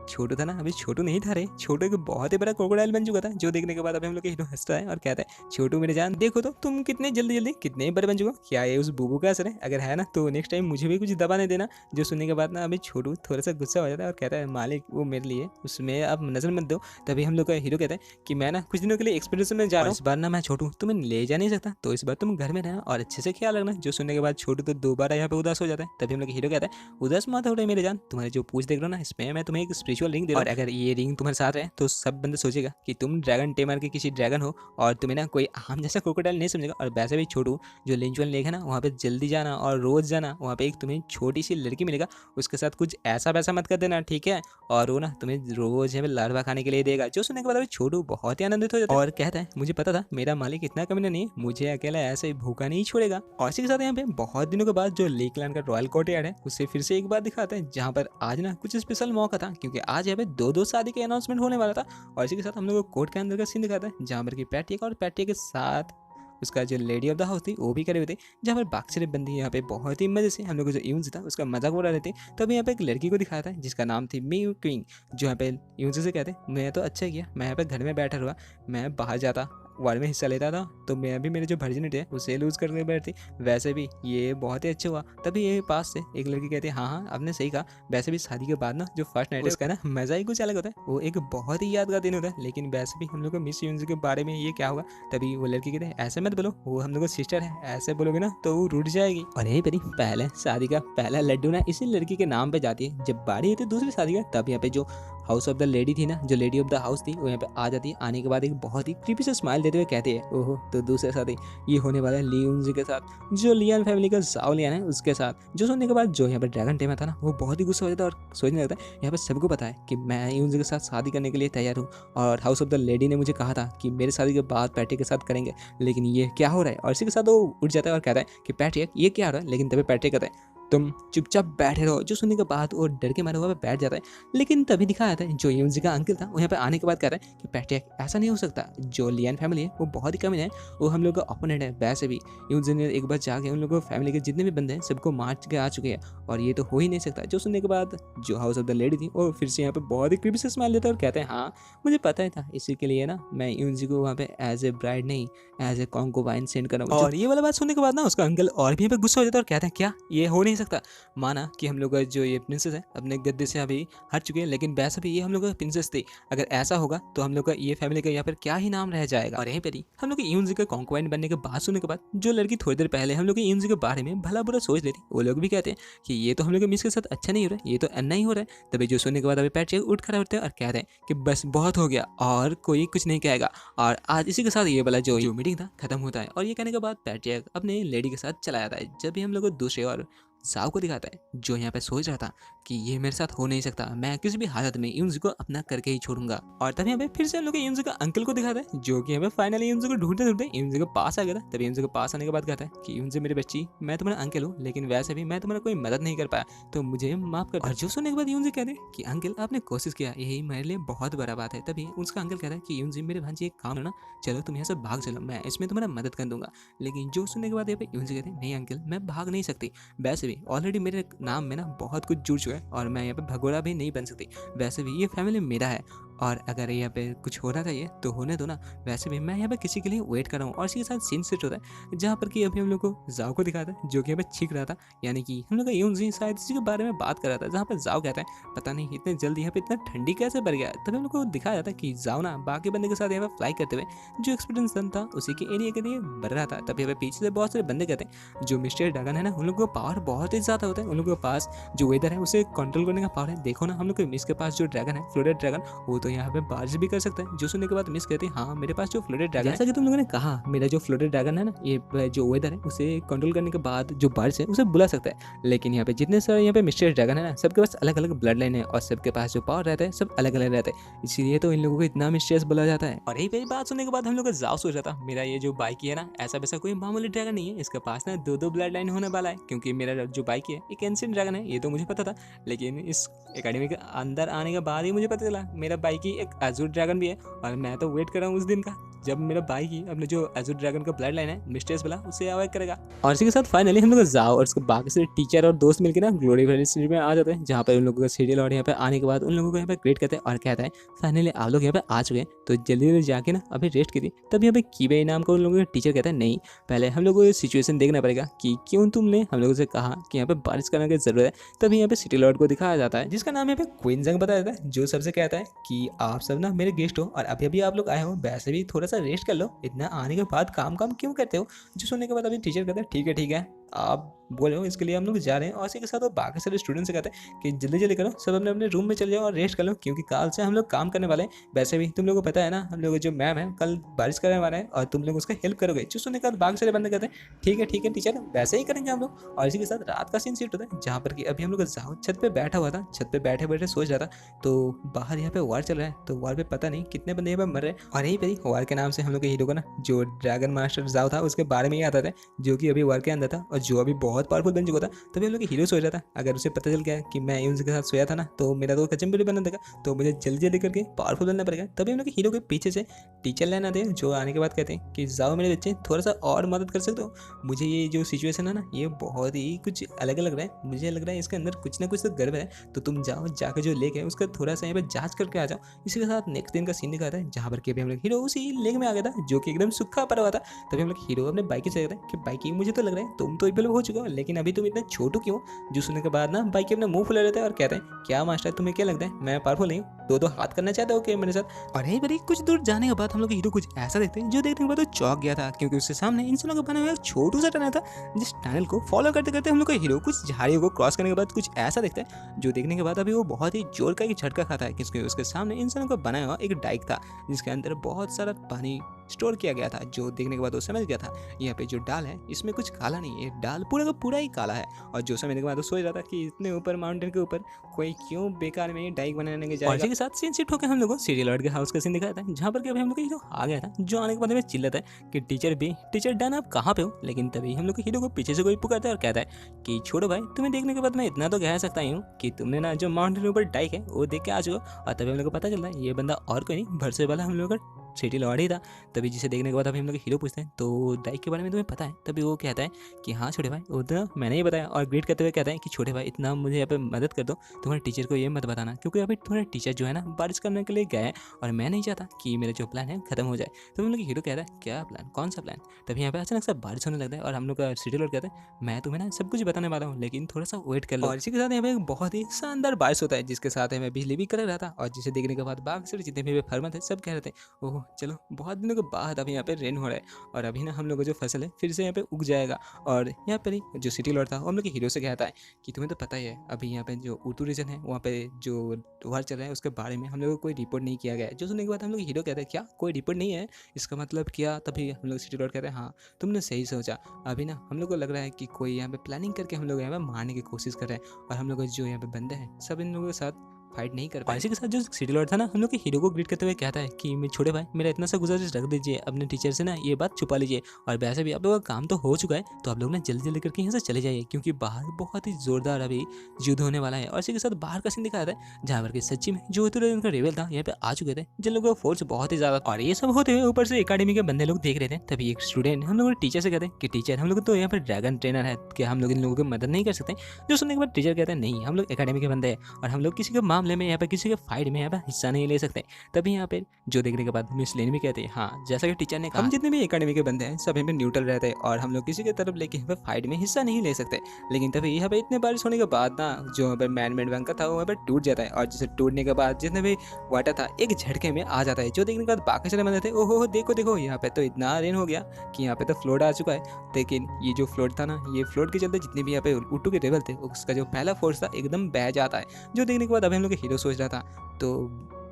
छोटू था ना अभी छोटू नहीं था रे, छोटू एक बहुत ही बड़ा क्रोकोडाइल बन चुका था। जो देखने के बाद अभी हम लोग हीरो हंसता है और कहता है, छोटू मेरे जान देखो तो तुम कितने जल्दी कितने बड़े बन चुके हो, क्या ये उस बूबू का असर है, अगर है ना तो नेक्स्ट टाइम मुझे भी कुछ दबा नहीं देना। जो सुनने के बाद ना अभी छोटू थोड़ा सा गुस्सा हो जाता है और कहता है, मालिक वो मेरे लिए उसमें आप नजर मत दो। तभी हम लोग का हीरो कहता है कि मैं ना कुछ दिनों के लिए एक्सपीडिशन में जा रहा हूँ, इस बार ना मैं छोटू तुम्हें ले जा नहीं सकता, तो इस बार तुम घर में रहना और अच्छे से ख्याल रखना। जो सुनने के बाद छोटू तो दोबारा यहाँ पे उदास हो जाता है। तभी हम लोग हीरो कहता है, उदास मत हो रहे मेरे जान, तुम्हारे जो पूछ देख रहा ना इसमें मैं तुम्हें एक स्पिरिचुअल रिंग दे रहा हूं, और अगर ये रिंग तुम्हारे साथ है तो सब बंदे सोचेगा कि तुम ड्रैगन टेमर के किसी ड्रैगन हो, और तुम्हें ना कोई आम जैसा क्रोकोडाइल नहीं समझेगा। और वैसे भी छोटू जो लिंचुअल लेक है ना, वहाँ पे जल्दी जाना और रोज जाना, वहाँ पे एक तुम्हें छोटी सी लड़की मिलेगा, उसके साथ कुछ ऐसा वैसा मत कर देना, ठीक है। और वो ना तुम्हें रोज यहाँ पे लार्वा खाने के लिए देगा। जो सुनने के बाद अभी छोटू बहुत ही आनंदित हो जाता है और कहता है मुझे पता था मेरा मालिक इतना कमीना नहीं है, मुझे अकेला ऐसे ही भूखा नहीं छोड़ेगा। और इसी के साथ यहाँ पे बहुत दिनों के बाद जो लेकलैंड का रॉयल कोर्टयार्ड है उसे फिर से एक बार दिखाते हैं, जहाँ पर आज ना कुछ स्पेशल मौका था, क्योंकि आज यहाँ पे दो शादी के अनाउंसमेंट होने वाला था। और इसी के साथ हम लोग को कोर्ट के अंदर का सीन दिखाता है, जहाँ पर की पैटिया और पैटिया के साथ उसका जो लेडी ऑफ द हाउस थी वो भी करे हुए थे, जहाँ पर बाकी सारे बंदी यहाँ पे बहुत ही मजे से हम लोग जो यूज था उसका मजाक उड़ा रहे थे। तब यहाँ पे एक लड़की को दिखाया था जिसका नाम थी मी क्वीन, जो यहाँ पे यूज से कहते मैं तो अच्छा किया, मैं यहाँ पे घर में बैठा हुआ, मैं बाहर जाता वार में हिस्सा लेता था तो मैं भी मेरे जो वर्जिनिटी है उसे लूज करके बैठती। वैसे भी ये बहुत ही अच्छा हुआ। तभी ये पास से एक लड़की कहती है हाँ हाँ आपने सही कहा, वैसे भी शादी के बाद ना जो फर्स्ट नाइट है उसका ना मजा ही कुछ अलग होता है, वो एक बहुत ही यादगार दिन होता है। लेकिन वैसे भी हम लोग को मिस यूनिवर्स के बारे में ये क्या होगा। तभी वो लड़की कहते हैं ऐसे मत बोलो, वो हम लोग को सिस्टर है, ऐसे बोलोगे ना तो वो रूठ जाएगी। और यही परी पहले शादी का पहला लड्डू ना इसी लड़की के नाम पे जाती है। जब बारी होती है दूसरी शादी का, तब यहाँ पे जो हाउस ऑफ द लेडी थी ना, जो लेडी ऑफ द हाउस थी, वो यहाँ पे आ जाती है। आने के बाद एक बहुत ही क्रीपी से स्माइल देते हुए कहती है ओहो तो दूसरे शादी ये होने वाला है लियोन के साथ, जो लियान फैमिली का जाओ लियान है उसके साथ। जो सुनने के बाद जो यहाँ पे ड्रैगन टेमर था ना वो बहुत ही गुस्सा हो जाता है और सोचने लगता है यहाँ पे सबको पता है कि मैं यून के साथ शादी करने के लिए तैयार हूँ, और हाउस ऑफ द लेडी ने मुझे कहा था कि मेरे शादी के बाद पैट्रिक के साथ करेंगे, लेकिन ये क्या हो रहा है। और इसी के साथ वो उठ जाता है और कहता है कि पैट्रिक ये क्या हो रहा है। लेकिन तभी पैट्रिक कहता है तुम चुपचाप बैठे रहो। जो सुनने के बाद वो डर के मारे हुआ बैठ जाता है। लेकिन तभी दिखाया जाता है जो यूनजी का अंकल था वो यहाँ पे आने के बाद कहता है कि पैट्रिक ऐसा नहीं हो सकता, जो लियान फैमिली है वो बहुत ही कमी है, वो हम लोग का ओपोनेंट है। वैसे भी यूनजी ने एक बार जाके उन लोगों फैमिली के जितने भी बंदे हैं सबको मार के आ चुके हैं, और ये तो हो ही नहीं सकता। जो सुनने के बाद जो हाउस ऑफ द लेडी थी वो फिर से यहाँ पे बहुत ही क्रीपी से स्माइल देता है और कहते हैं हाँ मुझे पता ही था, इसी के लिए ना मैं यूनजी को वहाँ पे एज ए ब्राइड नहीं एज ए कॉन्कोबाइन सेंड करूँगा। और ये वाला बात सुनने के बाद ना उसका अंकल और भी यहाँ पे गुस्सा हो जाता है और कहते हैं क्या ये हो नहीं सकता। माना कि हम लोग का जो ये प्रिंसेस है अपने गद्दे से अभी हट चुके हैं, लेकिन वैसे भी ये हम लोग का प्रिंसेस थी। अगर ऐसा होगा तो हम लोग का ये फैमिली का यहाँ पर क्या ही नाम रह जाएगा। और यहीं पर ही हम लोग यूनजी का कॉन्क्वाइन बनने के बाद सुनने के बाद जो लड़की थोड़ी देर पहले हम लोग यूनजी के बारे में भला बुरा सोच लेती, वो लोग भी कहते हैं कि ये तो हम लोग मिस के साथ अच्छा नहीं हो रहा है, ये तो अन्ना ही हो रहा है। तभी जो सुनने के बाद अभी पैट्रिक उठ खड़ा होते हैं और कहते हैं कि बस बहुत हो गया और कोई कुछ नहीं कहेगा। और आज इसी के साथ ये वाला जो मीटिंग था खत्म होता है। और ये कहने के बाद पैट्रिक अपने लेडी के साथ चला जाता है। जब भी हम लोग दूसरे और जाओ को दिखाता है जो यहाँ पे सोच रहा था कि ये मेरे साथ हो नहीं सकता, मैं किसी भी हालत में यूनजी को अपना करके ही छोड़ूंगा। और तभी यहाँ पे फिर से हम लोग यूनजी का अंकल को दिखाता है, जो कि यहाँ पे फाइनली यूनजी को ढूंढते ढूंढते यूनजी के पास आ गया था। तभी यूनजी के पास आने के बाद कहता है कि यूनजी मेरी बच्ची, मैं तुम्हारा अंकल हूँ, लेकिन वैसे भी मैं तुम्हारा कोई मदद नहीं कर पाया, तो मुझे माफ कर। और जो सुनने के बाद यूनजी कहते हैं कि अंकल आपने कोशिश किया, यही मेरे लिए बहुत बड़ा बात है। तभी उसका अंकल कहता है कि यूनजी मेरे भांजी एक काम है ना, चलो तुम यहाँ से भाग चलो, मैं इसमें तुम्हारा मदद कर दूंगा। लेकिन जो सुनने के बाद यहाँ पे यूनजी कहते हैं नहीं अंकल मैं भाग नहीं सकती, वैसे भी ऑलरेडी मेरे नाम में ना बहुत कुछ जुड़ चुका है और मैं यहाँ पे भगोड़ा भी नहीं बन सकती। वैसे भी ये फैमिली मेरा है, और अगर यहाँ पे कुछ होना चाहिए तो होने दो ना। वैसे भी मैं यहाँ पे किसी के लिए वेट कर रहा हूँ। और इसी के साथ सीन सेट होता है जहाँ पर कि अभी हम लोग को जाओ को दिखाता है, जो कि यहाँ पे छींक रहा था, यानी कि हम लोग का यूनजी शायद इसी के बारे में बात कर रहा था, जहाँ पर जाओ कहता है पता नहीं इतने जल्दी यहाँ पे इतना ठंडी कैसे बढ़ गया। तभी हम लोग को दिखाया जाता है कि जाओ ना बाकी बंदे के साथ यहाँ पे फ्लाई करते हुए जो एक्सपीरियंस था उसी के एरिया के लिए बढ़ रहा था। तभी यहाँ पे पीछे से बहुत सारे बंदे कहते हैं जो मिस्टर ड्रैगन है ना, उन लोगों को पावर बहुत ही ज़्यादा होता है, उन लोगों के पास जो वेदर है उसे कंट्रोल करने का पावर है। देखो ना हम लोग के मिस के पास जो ड्रैगन है फ्लोरेड ड्रैगन, वो तो यहाँ पे बारिश भी कर सकता है। जो सुनने के बाद मिस कहते हैं हाँ मेरे पास जो फ्लोरेड ड्रैगन, जैसा कि तुम लोगों ने कहा मेरा जो फ्लोरेड ड्रैगन है ना, ये जो वेदर है उसे कंट्रोल करने के बाद जो बारिश है उसे बुला सकता है। लेकिन यहाँ पे जितने सारे यहाँ पे मिस्टर ड्रैगन है ना, सबके पास अलग अलग ब्लड लाइन है और सबके पास जो पावर रहता है सब अलग अलग रहता है, इसीलिए तो इन लोगों को इतना मिस्टीरियस बोला जाता है। और यही बात सुनने के बाद हम लोग जाओ सोच रहा था मेरा ये जो बाइक है ना, ऐसा वैसा कोई मामूली ड्रैगन नहीं है, इसके पास ना दो ब्लड लाइन होने वाला है, क्योंकि मेरा जो बाइक है एक एंशिएंट ड्रैगन है, ये तो मुझे पता था। लेकिन इस एकेडमी के अंदर आने के बाद ही मुझे पता चला मेरा बाइक ही एक एज़ूर ड्रैगन भी है, और मैं तो वेट कर रहा हूँ उस दिन का जब मेरा बाइक ही अपने जो एज़ूर ड्रैगन का ब्लड लाइन है मिस्टेस वाला उसे अवॉइड करेगा। और इसी के साथ फाइनली हम लोग जाओ और उसके बाकी से टीचर और दोस्त मिलकर ना ग्लोरी वैली सिटी में आ जाते हैं, जहाँ पर उन लोगों का सीरियल और यहाँ पे आने के बाद उन लोगों को यहाँ पे ग्रेट करते हैं और कहता है फाइनली आप लोग यहाँ पे आ चुके हैं तो जल्दी जल्दी जाके ना अभी रेस्ट कीजिए। तब यहाँ पे कीबे नाम का उन लोगों का टीचर कहता है नहीं पहले हम लोगों को ये सिचुएशन देखना पड़ेगा कि क्यों तुमने हम लोगों से कहा कि यहाँ पे बारिश करने की जरूरत है। तभी यहाँ पे सिटी लॉर्ड को दिखाया जाता है जिसका नाम यहाँ पे क्वीन जंग बताया जाता है, जो सबसे कहता है कि आप सब ना मेरे गेस्ट हो और अभी अभी आप लोग आए हो, वैसे भी थोड़ा सा रेस्ट कर लो, इतना आने के बाद काम क्यों करते हो। जो सुनने के बाद अभी टीचर कहता है ठीक है आप बोले हो इसके लिए हम लोग जा रहे हैं। और इसी के साथ वो बाकी सारे स्टूडेंट से कहते हैं कि जल्दी जल्दी करो, सब अपने अपने रूम में चले जाओ और रेस्ट कर लो, क्योंकि कल से हम लोग काम करने वाले हैं। वैसे भी तुम लोगों को पता है ना, हम लोग जो मैम है कल बारिश करने वाले हैं और तुम लोग उसका हेल्प करोगे। जो सुनने के बाद बाकी सारे बंदे कहते हैं ठीक है टीचर, वैसे ही करेंगे हम लोग। और इसी के साथ रात का सीन शिफ्ट होता है, जहाँ पर कि अभी हम लोग छत पे बैठा हुआ था, छत पे बैठे बैठे सोच रहा था, तो बाहर यहाँ पे वार चल रहा है। तो वार पे पता नहीं कितने बंदे यहाँ पे मर रहे हैं। और यहीं पर ही वार के नाम से हम लोग के हीरो को ना, जो ड्रैगन मास्टर जाओ था उसके बारे में ही आता था, जो कि अभी वार के अंदर था और जो अभी बहुत पावरफुल बन चुका था। तभी हम लोग हीरो सोच रहा था, अगर उसे पता चल गया कि मैं उनके साथ सोया था ना, तो मेरा तो कचम्बरी बना देगा, तो मुझे जल्दी जल्दी करके पावरफुल बनना पड़ेगा। तभी हम लोग हीरो के पीछे से टीचर लाइन आते हैं, जो आने के बाद कहते हैं कि जाओ मेरे बच्चे, थोड़ा सा और मदद कर सकते हो। मुझे ये जो सिचुएशन है ना, ये बहुत ही कुछ अलग लग रहा है। मुझे लग रहा है इसके अंदर कुछ ना कुछ तो गड़बड़ है। तो तुम जाओ, जाकर जो लेक है उसका थोड़ा सा यहाँ पे जांच करके आ जाओ। इसी के साथ नेक्स्ट दिन का सीन दिखाता है, जहाँ पर कि अभी हम लोग हीरो उसी लेक में आ गया था, जो कि एकदम सूखा पड़ा हुआ था। तभी हम लोग हीरो अपने बाइक से कहते हैं कि बाइक मुझे तो लग रहा है तुम तो डेवलप हो चुका हो, लेकिन अभी तुम इतना छोटू क्यों। जो सुनने के बाद ना बाइक अपने मुंह फुला लेता है और कहते हैं, क्या मास्टर तुम्हें क्या लगता है मैं पावरफुल नहीं हूँ, दो हाथ करना चाहते हो क्या मेरे साथ। और यही बड़ी कुछ दूर जाने के बाद हम लोग हीरो कुछ ऐसा देखते हैं, जो देखने के बाद वो चौंक गया था, क्योंकि उसके सामने इंसानों का बना हुआ एक छोटू सा टनल था। जिस टनल को फॉलो करते करते हम लोग का हीरो कुछ झाड़ियों को क्रॉस करने के बाद कुछ ऐसा देखता है, जो देखने के बाद अभी वो बहुत ही जोर का एक झटका खाता है, क्योंकि उसके सामने इंसानों का बनाया हुआ एक डाइक था, जिसके अंदर बहुत सारा पानी स्टोर किया गया था। जो देखने के बाद वो समझ गया था, यहाँ पे जो डाल है इसमें कुछ काला नहीं है, डाल पूरा का पूरा ही काला है। और जो समझने के बाद वो सोच रहा था कि इतने ऊपर माउंटेन के ऊपर कोई क्यों बेकार में डाइक बनाने के जाएगा। इसी के साथ सीन शिफ्ट होकर हम लोग को सीरियल लॉर्ड के हाउस का सीन दिखाया था, जहाँ पर अभी हम लोग हीरो आ गया था। जो आने के बाद हमें चिल्लाता है कि टीचर डन आप कहाँ पे हो। लेकिन तभी हम लोग हीरो को पीछे से कोई पुकारता है और कहता है कि छोड़ो भाई, तुम्हें देखने के बाद मैं इतना तो कह सकता हूँ कि तुमने ना जो माउंटेन के ऊपर डाइक है वो देख के आ चुको। और तभी हम लोग को पता चलता है ये बंदा और कोई नहीं, भरसे वाला हम लोग का सिटी लॉर्ड ही था। तभी जिसे देखने के बाद अभी हम लोग हीरो पूछते हैं, तो डाइक के बारे में तुम्हें पता है। तभी वो कहता है कि हाँ छोटे भाई, वो तो मैंने ही बताया। और ग्रीट करते हुए कहता है कि छोटे भाई इतना मुझे यहाँ पे मदद कर दो, तुम्हारे टीचर को ये मत बताना, क्योंकि अभी तुम्हारे टीचर जो है ना बारिश करने के लिए गए हैं और मैं नहीं चाहता कि मेरा जो प्लान है खत्म हो जाए। तो हम लोग हीरो कहता है क्या प्लान, कौन सा प्लान। तभी यहाँ पे अचानक से बारिश होने लगता है और हम लोग का सिटी लॉर्ड कहता है मैं तुम्हें ना सब कुछ बताने वाला हूँ, लेकिन थोड़ा सा वेट कर लो। और इसी के साथ यहाँ पे एक बहुत ही शानदार बारिश होता है, जिसके साथ हमें बिजली भी कर रहा था। और जिसे देखने के बाद बाकी सारे जितने भी फर्म थे सब कह रहे थे ओह चलो बहुत दिनों के बाद अभी यहाँ पे रेन हो रहा है और अभी ना हम लोग का जो फसल है फिर से यहाँ पे उग जाएगा। और यहाँ पर ही जो सिटी लॉर्ड था वो हम लोग के हीरो से कहता है कि तुम्हें तो पता ही है अभी यहाँ पे जो उतू रीजन है वहाँ पे जो वार चल रहा है उसके बारे में हम लोग को कोई रिपोर्ट नहीं किया गया है। जो सुनने के बाद हम लोग हीरो कहते हैं क्या कोई रिपोर्ट नहीं है, इसका मतलब क्या। तभी हम लोग सिटी लॉर्ड कहते हैं हाँ तुमने सही सोचा, अभी ना हम लोग को लग रहा है कि कोई यहाँ पे प्लानिंग करके हम लोग यहाँ पे मारने की कोशिश कर रहे हैं। और हम लोग जो यहाँ पे बंदे हैं सब इन लोगों के साथ फाइट नहीं कर पाए। इसी के साथ जो सिटी लॉर्ड था ना हम लोग के हीरो को ग्रीट करते हुए कहता है कि मैं छोटे भाई मेरा इतना सा गुजारिश रख दीजिए, अपने टीचर से ना ये बात छुपा लीजिए। और वैसे भी आप लोगों का काम तो हो चुका है, तो आप लोग ना जल्दी जल्दी करके यहाँ से चले जाइए, क्योंकि बाहर बहुत ही जोरदार अभी युद्ध होने वाला है। और इसी के साथ बाहर का सीन दिखाया था, जहाँ पर सच्ची में जो उनका रेबल था यहाँ पे आ चुके थे, जिन लोगों का फोर्स बहुत ही ज्यादा। और ये सब होते हुए ऊपर से एकेडमी के बंदे लोग देख रहे थे। तभी एक स्टूडेंट हम लोग टीचर से कहते हैं कि टीचर हम लोग तो यहाँ पर ड्रैगन ट्रेनर है, क्या हम लोग इन लोगों की मदद नहीं कर सकते। जो सुनने के बाद टीचर कहते हैं नहीं हम लोग एकेडमी के बंदे हैं और हम लोग किसी के मामले में यहाँ पे किसी के फाइट में यहाँ पे हिस्सा नहीं ले सकते। तभी यहाँ पे जो देखने के बाद मिस लेन भी कहते हैं हाँ जैसा कि टीचर ने कहा हम जितने भी एकेडमी के बंदे हैं सब यहाँ पे न्यूट्रल रहते हैं और हम लोग किसी के तरफ लेके यहाँ पे फाइट में हिस्सा नहीं ले सकते। लेकिन तभी यहाँ पे इतने बारिश होने के बाद ना जो यहाँ पे मैन मेड बंकर था वो यहाँ पे टूट जाता है और जिसे टूटने के बाद जितने भी वाटर था एक झटके में आ जाता है। जो देखने के बाद बाकी सारे बंदे थे ओहो देखो देखो यहाँ पे तो इतना रेन हो गया कि यहाँ पे तो फ्लोड आ चुका है। लेकिन ये जो फ्लोड था ना ये फ्लोड के चलते जितने भी यहाँ पे उट्टू के टेबल थे उसका जो पहला फोर्स था एकदम बह जाता है। जो देखने के बाद अभी हम लोग हीरो सोच रहा था तो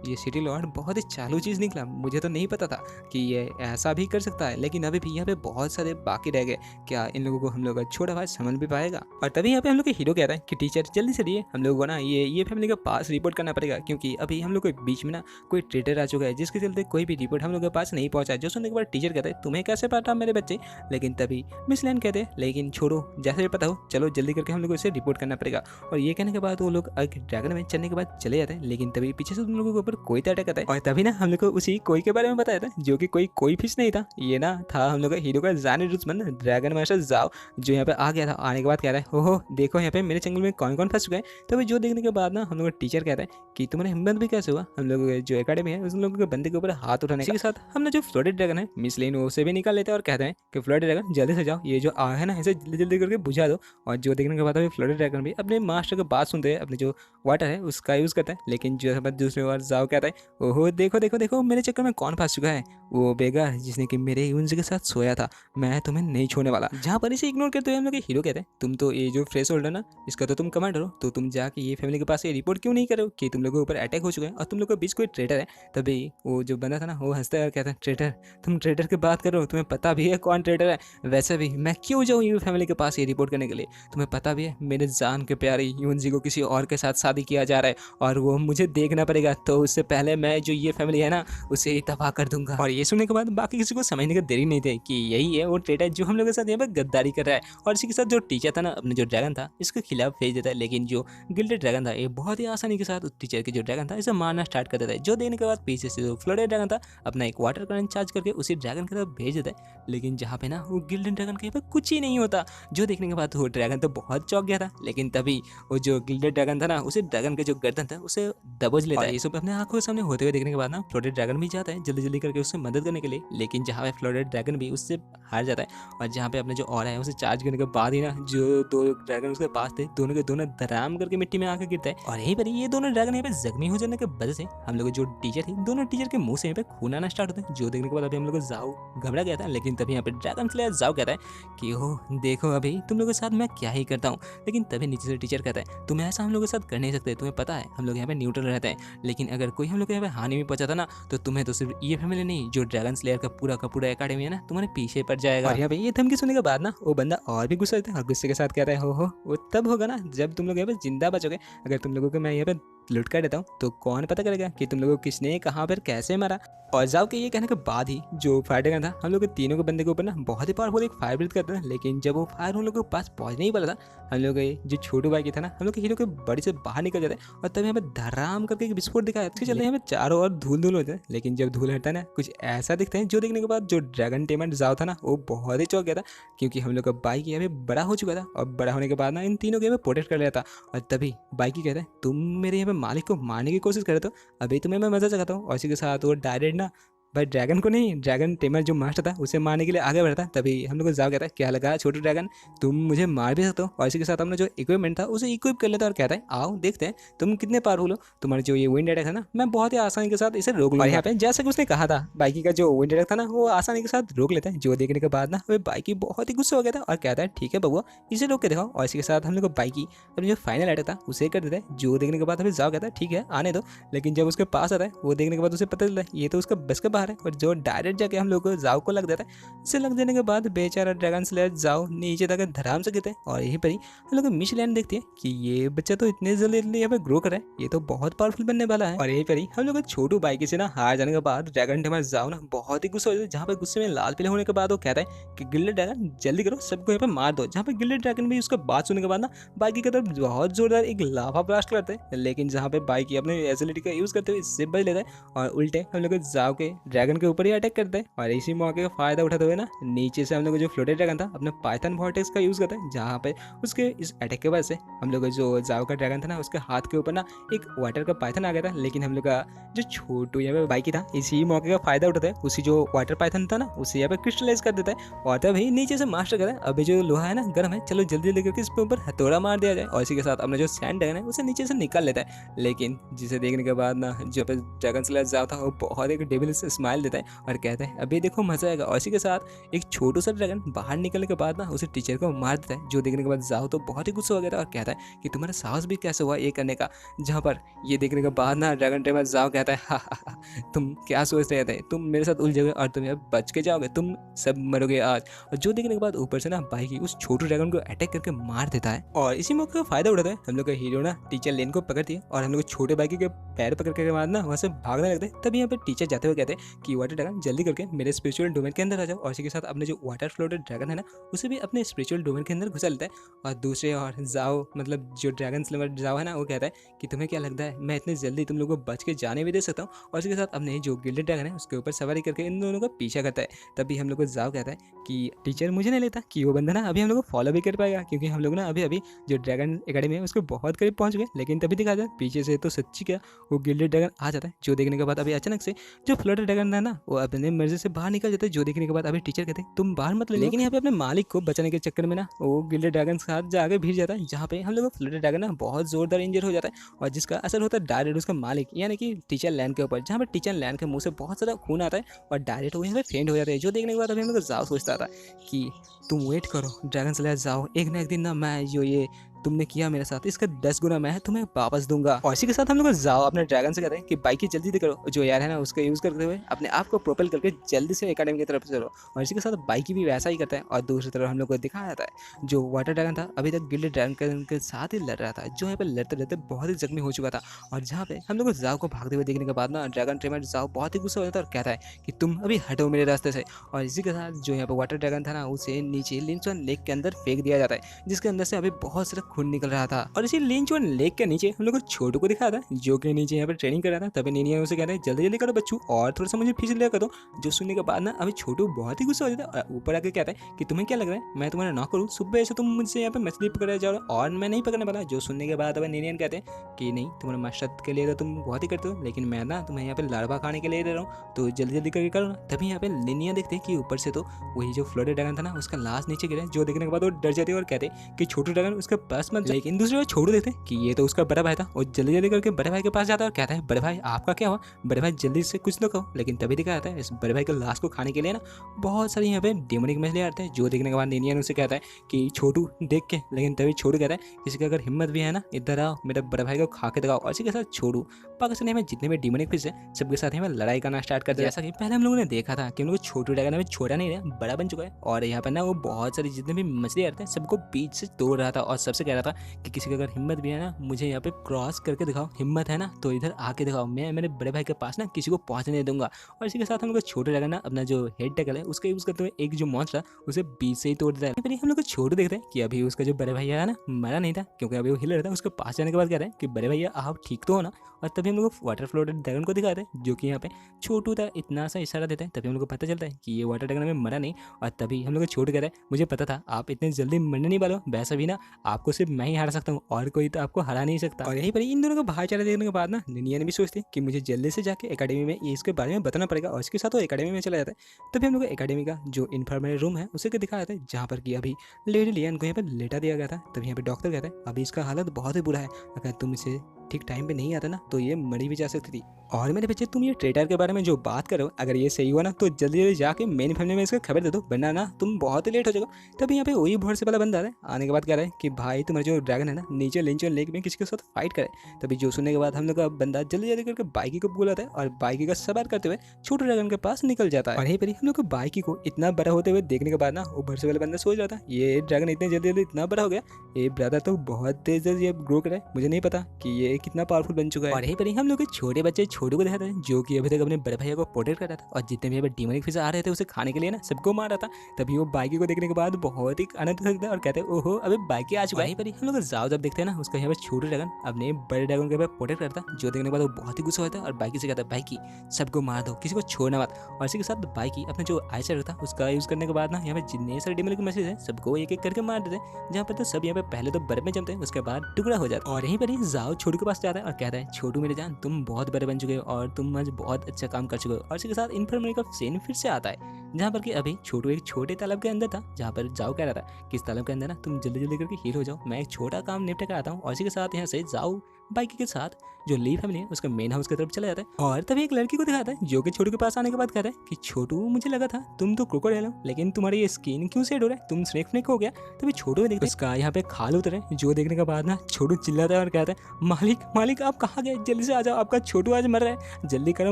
ये सिटी लॉर्ड बहुत ही चालू चीज़ निकला, मुझे तो नहीं पता था कि ये ऐसा भी कर सकता है। लेकिन अभी भी यहाँ पे बहुत सारे बाकी रह गए, क्या इन लोगों को हम लोग का छोटा भाई समझ भी पाएगा। और तभी यहाँ पे हम लोग के हीरो कहता है कि टीचर जल्दी से लिए हम लोगों को ना ये फैमिली के पास रिपोर्ट करना पड़ेगा, क्योंकि अभी हम लोग के बीच में ना कोई ट्रेडर आ चुका है जिसके चलते कोई भी रिपोर्ट हम लोग के पास नहीं पहुंचा। जो सुनने के बाद टीचर कहते हैं तुम्हें कैसे पता मेरे बच्चे। लेकिन तभी मिस लैन कहते हैं लेकिन छोड़ो जैसे भी पता हो चलो जल्दी करके हम लोग को इसे रिपोर्ट करना पड़ेगा। और ये कहने के बाद वो लोग ड्रैगन में चलने के बाद चले जाते हैं। लेकिन तभी पीछे से उन लोगों के ऊपर कोई अटैक आता है और तभी ना हम लोग को उसी कोई के बारे में बताया था, जो कि कोई फिश नहीं था, ये ना था हम लोग का हीरो का जानी दुश्मन ड्रैगन मास्टर जाओ, जो यहाँ पे आ गया था। आने के बाद कह रहा है हो देखो यहाँ पे मेरे जंगल में कौन कौन फंस चुका है। तभी जो देखने के बाद ना हम लोग का टीचर कहता है कि तुम्हारी हिम्मत भी कैसे हुआ हम लोग जो एकेडमी है उन लोगों के बंदे के ऊपर हाथ उठाने के साथ हमने जो फ्लोटेड ड्रैगन है मिस लेन उसे भी निकाल लेते हैं और कहते हैं कि फ्लोटेड ड्रैगन जल्दी से जाओ, ये जो आग है ना इसे जल्दी जल्दी करके बुझा दो। और जो देखने के बाद अभी फ्लोटेड ड्रैगन भी अपने मास्टर की बात सुनते हैं, अपने जो वाटर है उसका यूज़ करता है। लेकिन जो दूसरी बार जाओ जाओ कहता है ओहो देखो देखो देखो मेरे चक्कर में कौन फंस चुका है, वो बेगा जिसने कि मेरे यूनजी के साथ सोया था, मैं तुम्हें नहीं छोड़ने वाला। जहाँ पर इसे इग्नोर करते हुए हम लोग हीरो कहते हैं तुम तो ये जो फ्रेश होल्डर ना इसका तो तुम कमांडर हो, तो तुम जाके ये फैमिली के पास ये रिपोर्ट क्यों नहीं करो कि तुम लोगों के ऊपर अटैक हो चुका है और तुम लोग के बीच कोई ट्रेडर है। तभी वो जो बंदा था ना वो हंसता है और कहता है ट्रेडर, तुम ट्रेडर की बात करो, तुम्हें पता भी है कौन ट्रेडर है, वैसे भी मैं क्यों जाऊँ ये फैमिली के पास ये रिपोर्ट करने के लिए, तुम्हें पता भी है मेरे जान के प्यारे यूनजी को किसी और के साथ शादी किया जा रहा है और वो मुझे देखना पड़ेगा, तो उससे पहले मैं जो ये फैमिली है ना उसे ही तबाह कर दूंगा। और ये सुनने के बाद बाकी किसी को समझने का देरी नहीं थी कि यही है वो ट्रेडर जो हम लोग के साथ यहाँ पर गद्दारी कर रहा है। और इसी के साथ जो टीचर था ना अपने जो ड्रैगन था इसके खिलाफ भेज देता है, लेकिन जो गिल्डेड ड्रैगन था ये बहुत ही आसानी के साथ उस टीचर के जो ड्रैगन था इसे मारना स्टार्ट कर देता है। जो देने के बाद पीछे से जो फ्लोडेड ड्रैगन था अपना एक वाटर करंट चार्ज करके उसी ड्रैगन की तरफ भेज देता है, लेकिन जहाँ पे ना वो गिल्डेड ड्रैगन के पे कुछ ही नहीं होता। जो देखने के बाद वो ड्रैगन तो बहुत चौंक गया था, लेकिन तभी वो जो गिल्डेड ड्रैगन था ना उसे ड्रैगन के जो गर्दन था उसे दबोच लेता है। ये सब अपने आंखों के सामने होते हुए देखने के बाद ना फ्लोडेड ड्रैगन भी जाता है जल्दी जल्दी करके उससे मदद करने के लिए, लेकिन जहाँ पे फ्लोडेड ड्रैगन भी उससे हार जाता है और जहाँ पे अपने जो ऑरा है उसे चार्ज करने के बाद ही ना जो दो ड्रैगन उसके पास थे दोनों के दोनों धराम करके मिट्टी में आकर गिरता है। और यहीं पर ये दोनों ड्रैगन यहाँ पे जख्मी हो जाने के वजह से हम लोग जो टीचर थी दोनों टीचर के मुंह से यहाँ पे खून आना स्टार्ट होता है। जो देखने के बाद अभी हम लोग जाओ घबरा गया था, लेकिन तभी यहाँ पे ड्रैगन स्लेयर जाओ कहता है कि ओह देखो अभी तुम लोगों के साथ मैं क्या ही करता हूँ, लेकिन तभी नीचे से टीचर कहता है तुम ऐसा हम लोगों के साथ कर नहीं सकते, तुम्हें पता है हम लोग यहाँ पे न्यूट्रल रहते हैं, लेकिन अगर कोई हम लोग यहाँ पे हानि भी पहुंचाता ना तो तुम्हें तो सिर्फ ये फैमिली नहीं जो ड्रैगन स्लेयर का पूरा एकेडमी है ना तुम्हारे पीछे पड़ जाएगा। और यहाँ पे ये धमकी सुनने के बाद ना वो बंदा और भी गुस्सा होता है और गुस्से के साथ कहता है हो वो तब होगा ना जब तुम लोग यहाँ पे जिंदा बचोगे, अगर तुम लोगों को मैं यहाँ पे लुट कर देता हूँ तो कौन पता करेगा कि तुम लोगों को किसने कहाँ पर कैसे मारा। और जाओ के ये कहने के बाद ही जो फायर ड्रैगन था हम लोग के तीनों के बंदे के ऊपर ना बहुत ही पावरफुल एक फायर ब्रीथ करता था, लेकिन जब वो फायर हम लोग के पास पहुंच नहीं पाता था हम लोग जो छोटू भाई की था ना हम लोग के हीरो के बड़ी से बाहर निकल जाते और तब यहाँ पे धराम करके एक विस्फोट दिखाया इसके चलते यहाँ पे चारों ओर धूल धूल होते हैं, लेकिन जब धूल हटता है ना कुछ ऐसा दिखता है जो देखने के बाद जो ड्रैगन टेमर जाओ था ना वो बहुत ही चौंक गया था, क्योंकि हम लोग का बाइक यहाँ पे बड़ा हो चुका था और बड़ा होने के बाद ना इन तीनों के यहाँ पे प्रोटेक्ट कर लिया था। और तभी बाइक ही कहता है तुम मेरे यहाँ पे मालिक को मारने की कोशिश कर रहे हो, अभी तुम्हें मैं मजा चखाता हूँ। और इसी के साथ वो डायरेक्ट ना भाई ड्रैगन को नहीं ड्रैगन टेमर जो मास्टर था उसे मारने के लिए आगे बढ़ता। तभी हम लोग को जाओ कहता है क्या लगा छोटू ड्रैगन तुम मुझे मार भी सकते हो। और इसी के साथ हमने जो इक्विपमेंट था उसे इक्विप कर लेता और कहता है आओ देखते हैं तुम कितने पावरफुल हो, तुम्हारे जो ये विंड अटैक है ना मैं बहुत ही आसानी के साथ इसे रोक लूंगा। और यहाँ पे जैसा कि उसने कहा था बाइकी का जो विंड अटैक था ना वो आसानी के साथ रोक लेता है। जो देखने के बाद ना वो बाइकी बहुत ही गुस्सा हो गया था और कहता है ठीक है बबुआ इसे रोक के दिखाओ। और इसी के साथ हम लोग को बाइकी अपने जो फाइनल अटैक था उसे कर देता है। जो देखने के बाद हमें जाओ कहता है ठीक है आने दो, लेकिन जब उसके पास आता है वो देखने के बाद उसे पता चलता है ये तो उसका बस के बाहर है और जो डायरेक्ट जाके हम लोग को जाओ को लग देता है। इसे लग देने के बाद बेचारा ड्रैगन स्लेयर जाओ नीचे तक धराम से गिरते हैं। और यहीं पर ही हम लोग मिश लैंड देखती है कि ये बच्चा तो इतने जल्दी यहाँ पे ग्रो कर रहा है, ये तो बहुत पावरफुल बनने वाला है। और यहीं पर ही हम लोग छोटू बाइकी से ना हार जाने के बाद ड्रैगन टेमर जाओ ना बहुत ही गुस्सा हो जाता है, जहाँ पे गुस्से में लाल पीले होने के बाद वो कहता है कि गिल्डेड ड्रैगन जल्दी करो सबको यहाँ पे मार दो। जहाँ पे गिल्डेड ड्रैगन भी उसका बात सुनने के बाद ना बाइकी की तरफ बहुत जोरदार एक लावा ब्लास्ट करते हैं, लेकिन जहाँ पे बाइकी अपने एजिलिटी का यूज करते हुए इससे बच लेता है और उल्टे हम लोग जाओ के ड्रैगन के ऊपर ही अटैक करते हैं। और इसी मौके का फायदा उठाते हुए ना नीचे से हम लोग जो फ्लोटेड ड्रैगन था अपने पाइथन वॉर्टेक्स का यूज करता है, जहाँ पे उसके इस अटैक के वजह से हम लोग जो जाओ का ड्रैगन था ना उसके हाथ के ऊपर ना एक वाटर का पाइथन आ गया था, लेकिन हम लोग का जो छोटू यहाँ पे बाइकी था इसी मौके का फायदा उठाता है, उसी जो वाटर पाइथन था ना उसे यहाँ पे क्रिस्टलाइज कर देता है। और तभी नीचे से मास्टर कहता है अभी जो लोहा है ना गर्म है चलो जल्दी जल्दी करके इसके ऊपर हथौड़ा मार दिया जाए। और इसी के साथ अपना जो सैंड ड्रैगन है उसे नीचे से निकाल लेता है, लेकिन जिसे देखने के बाद ना जो ड्रैगन स्लेयर जाओ था वो बहुत एक डेविल स्माइल देता है और कहता है अभी देखो मजा आएगा। और इसी के साथ एक छोटू सा ड्रैगन बाहर निकलने के बाद ना उसे टीचर को मार देता है। जो देखने के बाद जाओ तो बहुत ही गुस्सा हो गया था और कहता है कि तुम्हारा साहस भी कैसे हुआ ये करने का। जहाँ पर ये देखने के बाद ना ड्रैगन टेमर जाओ कहता है हा तुम क्या सोच रहे थे, तुम मेरे साथ उलझोगे और तुम यहाँ बच के जाओगे, तुम सब मरोगे आज। और जो देखने के बाद ऊपर से ना बाइकी उस छोटू ड्रैगन को अटैक करके मार देता है। और इसी मौके का फायदा उठाता है हम लोग का हीरो ना टीचर लेन को पकड़ती है और हम लोग छोटे बाइकी के पैर पकड़ के बाद ना वहाँ से भागने लगते हैं। तभी यहाँ पे टीचर जाते हुए कहते हैं कि वाटर ड्रैगन जल्दी करके मेरे स्पिरिचुअल डोमेन के अंदर आ जाओ। और इसी के साथ अपने जो वाटर फ्लोटेड ड्रैगन है ना उसे भी अपने स्पिरिचुअल डोमेन के अंदर घुसा लेता है। और दूसरे और जाओ मतलब जो ड्रैगन स्लेयर जाओ है ना वो कहता है कि तुम्हें क्या लगता है मैं इतने जल्दी तुम लोगों को बच के जाने भी दे सकता हूँ। और इसके साथ अपने जो गिल्डेड ड्रैगन है उसके ऊपर सवारी करके इन दोनों का पीछा करता है। तभी हम लोग को जाओ कहता है कि टीचर मुझे नहीं लेता कि वो बंदा ना अभी हम लोग को फॉलो भी कर पाएगा, क्योंकि हम लोग ना अभी जो ड्रैगन एकेडमी है उसके बहुत करीब पहुंच गए। लेकिन तभी दिखा जाए पीछे से तो सच्ची क्या वो गिल्डेड ड्रैगन आ जाता है। जो देखने के बाद अभी अचानक से जो फ्लोटेड ड्रैगन था ना वो अपने मर्जी से बाहर निकल जाता है, जो देखने के बाद अभी टीचर कहते तुम बाहर मत ले। लेकिन यहाँ पे अपने मालिक को बचाने के चक्कर में ना वो गिल्डे ड्रैगन के साथ जाके भिड़ जाता है, जहाँ पे हम लोग फ्लड ड्रैगन ना बहुत जोरदार इंजर हो जाता है और जिसका असर होता है डायरेक्ट उसका मालिक यानी कि टीचर लैंड के ऊपर, जहाँ पे टीचर लैंड के मुंह से बहुत सारा खून आता है और डायरेक्ट वो यहाँ पे फेंट हो जाता है। जो देखने के बाद अभी हम लोग जाओ सोचता था कि तुम वेट करो ड्रैगन स्लेयर जाओ, एक ना एक दिन ना मैं जो ये तुमने किया मेरे साथ इसका 10 गुना मैं तुम्हें वापस दूंगा। और इसी के साथ हम लोग जाओ अपने ड्रैगन से कहते हैं कि बाइक की जल्दी से करो, जो यार है ना उसका यूज करते हुए अपने आप को प्रोपेल करके जल्दी से एकेडमी की तरफ चलो। और इसी के साथ बाइक भी वैसा ही करता है और दूसरी तरफ हम लोग को दिखाया जाता है जो वाटर ड्रैगन था अभी तक गिल्ड ड्रैगन के साथ ही लड़ रहा था, जो यहाँ पे लड़ते लड़ते बहुत ही जख्मी हो चुका था। और जहाँ पे हम लोग जाओ को भागते हुए देखने के बाद ना ड्रैगन ट्रेमर जाओ बहुत ही गुस्सा हो जाता है और कहता है कि तुम अभी हटो मेरे रास्ते से। और इसी के साथ जो यहाँ पे वाटर ड्रैगन था ना उसे नीचे लिंचवन लेक के अंदर फेंक दिया जाता है, जिसके अंदर से अभी बहुत सारा खून निकल रहा था। और इसी लिंचवन लेक के नीचे हम लोग को छोटू को दिखाया था जो कि नीचे यहाँ पे ट्रेनिंग कर रहा था। तभी नीनिया उसे कहते हैं जल्दी जल्दी करो बच्चू और थोड़ा सा मुझे फिर लिया करो। जो सुनने के बाद ना अभी छोटू बहुत ही गुस्सा हो जाता है और ऊपर आके कहता है कि तुम्हें क्या लग रहा है मैं तुम्हारा ना करूँ, सुबह से तुम मुझसे यहाँ पे मछली पकड़ा जाओ और मैं नहीं पकड़ने वाला। जो सुनने के बाद अब नीनियन कहते हैं कि नहीं तुम्हारे मकसद के लिए तो तुम बहुत ही करते हो, लेकिन मैं ना तुम्हें यहाँ पे लाड़वा खाने के लिए दे रहा हूँ, तो जल्दी जल्दी करके करो ना। तभी यहाँ पे नीनिया देखते हैं कि ऊपर से तो वही जो फ्लोरिडा ड्रैगन था ना उसका लाश नीचे गिरा, जो देखने के बाद वो डर जाते हैं और कहते हैं कि छोटू ड्रैगन उसके पास मत। लेकिन दूसरी बार छोटू देखते हैं कि ये तो उसका बड़ा भाई था और जल्दी जल्दी करके बड़े भाई के पास जाता है और कहता है बड़े भाई आपका क्या हुआ, बड़े भाई जल्दी से कुछ तो कहो। लेकिन तभी दिखा जाता है इस बड़े भाई के लाश को खाने के लिए ना बहुत सारी यहाँ पे डेमोनिक मछलियाँ आते हैं, जो देखने के बाद नीनियन उसे कहता है कि छोटू देख के। लेकिन तभी छोटू कहता है किसी की अगर हिम्मत भी है ना इधर आओ मेरे बड़े भाई को खा के दिखाओ। और इसी के साथ छोटू पाकिस्तान में जितने भी डेमोनिक फिश है सबके साथ हमें लड़ाई करना स्टार्ट कर दिया। जैसा कि पहले हम लोगों ने देखा था कि उनको छोटू ड्रैगन अभी छोटा नहीं रहा बड़ा बन चुका है और यहाँ पर ना वो बहुत सारी जितने भी मछली आते हैं सबको बीच से तोड़ रहा था और सबसे कह रहा था कि किसी की अगर हिम्मत भी है ना मुझे यहाँ पे क्रॉस करके दिखाओ, हिम्मत है ना तो इधर आके दिखाओ, मैं मेरे बड़े भाई के पास ना किसी को पहुंचने दूंगा। और इसी के साथ हम लोग छोटे ड्रैगन ना अपना जो हेड टैकल है उसका यूज करते हुए एक जो मॉन्स्टर उसे बीच से ही तोड़ देता है। हम लोग छोटे देखते हैं कि अभी उसका जो बड़े भैया है ना मरा नहीं था क्योंकि अभी वो हिल रहा था। उसके पास जाने के बाद कह रहे हैं कि बड़े भैया आप ठीक तो हो ना। और तभी हम लोग वाटर फ्लोटेड ड्रैगन को दिखाते हैं जो कि यहाँ पे छोटू था इतना सा इशारा देता है, तभी हम लोग को पता चलता है कि ये वाटर ड्रैगन में मरा नहीं। और तभी हम लोग छोटे कह रहे हैं मुझे पता था आप इतने जल्दी मरने नहीं वाले हो, वैसा भी ना आपको सिर्फ मैं ही हरा सकता हूँ और कोई तो आपको हरा नहीं सकता। और यहीं पर इन दोनों को भाईचारा देखने के बाद ना निनिया ने भी सोचती है कि मुझे जल्दी से जाके एकेडमी में इसके बारे में बताना पड़ेगा और इसके साथ वो एकेडमी में चला जाता है। तभी हम लोग एकेडमी का जो इन्फॉर्मरी रूम है उसे दिखाया जाता है जहाँ पर कि अभी लेडी लियन को यहाँ पर लेटा दिया गया था। तभी यहाँ पे डॉक्टर कहता है अभी इसका हालत बहुत ही बुरा है, अगर तुम इसे ठीक टाइम पे नहीं आता ना तो ये मरी भी जा सकती थी। और मेरे बच्चे तुम ये ट्रेटर के बारे में जो बात करो अगर ये सही हुआ ना तो जल्दी जल्दी जाके मेन फैमिली में इसका खबर दे दो, वरना ना तुम बहुत ही लेट हो जाओगे। तभी यहाँ पे वही भोर से वाला बंदा है आने के बाद कह रहा है कि भाई तुम्हारा जो ड्रैगन है ना नीचे लिंचन लेक में किसी के साथ फाइट करे। तभी जो सुनने के बाद हम लोग का बंदा जल्दी जल्दी करके बाइकी को बुलाता है और बाइकी का सवार करते हुए छोटे ड्रैगन के पास निकल जाता है। और यहीं पर हम लोग को बाइकी को इतना बड़ा होते हुए देखने के बाद ना वो भर से वाला बंदा सोच रहा था ये ड्रैगन इतने जल्दी जल्दी इतना बड़ा हो गया, ये ब्रदर तो बहुत तेज ये ग्रो कर रहा है, मुझे नहीं पता कि ये कितना पावरफुल बन चुका है। और यहीं पर हम लोग के छोटे बच्चे छोटू को दिखाते हैं जो कि अभी तक अपने बड़े भैया को प्रोटेक्ट कर रहा था और जितने भी डेमोनिक फिश आ रहे थे उसे खाने के लिए ना सबको मार रहा था। तभी वो बाइकी को देखने के बाद बहुत ही आनंद लगता है और कहते हैं ओहो अभी बाइकी आ चुका है। यहीं पर हम लोग जाओ जब देखते हैं ना उसका यहाँ पर छोटे ड्रैगन अपने बड़े ड्रैगन के प्रोटेक्ट करता है, जो देखने के बाद वो बहुत ही गुस्सा होता है और बाइकी से कहता है बाइकी सबको मार दो, किसी को छोड़ना मत। और इसी के साथ बाइकी अपने जो आइसर था उसका यूज करने के बाद ना यहाँ पे जितने सारे डेमोनिक मैसेज है सबको एक एक करके मार देते हैं, जहाँ पर तो सब यहाँ पे पहले तो बर्फ में जमते हैं उसके बाद टुकड़ा हो जाता है। और यहीं पर ही जाओ छोटू के पास जाता है और कहता है छोटू मेरे जान तुम बहुत बड़े बन चुके हो और तुम आज बहुत अच्छा काम कर चुके हो। और इसके साथ इन्फॉर्मरी का सीन फिर से आता है जहाँ पर कि अभी छोटू एक छोटे तालाब के अंदर था, जहाँ पर जाओ कह रहा था कि इस तालाब के अंदर ना तुम जल्दी जल्दी करके हील हो जाओ, मैं एक छोटा काम निपटा कर आता हूँ। और इसी के साथ यहाँ से जाओ बाइकी के साथ जो ली फैमिली है उसका मेन हाउस की तरफ चला जाता है। और तभी एक लड़की को दिखाता है जो कि छोटू के पास आने के बाद कहता है कि छोटू मुझे लगा था तुम तो क्रोकोडाइल हो, लेकिन तुम्हारी ये स्किन क्यों सेड हो रहा है, तुम स्नेक फ्नेक हो गया। तभी छोटू में देखते उसका यहाँ पे खाल उतरे, जो देखने के बाद ना छोटू चिल्लाता है और कहता है मालिक मालिक आप कहाँ गए, जल्दी से आ जाओ, आपका छोटू आज मर रहा है, जल्दी करो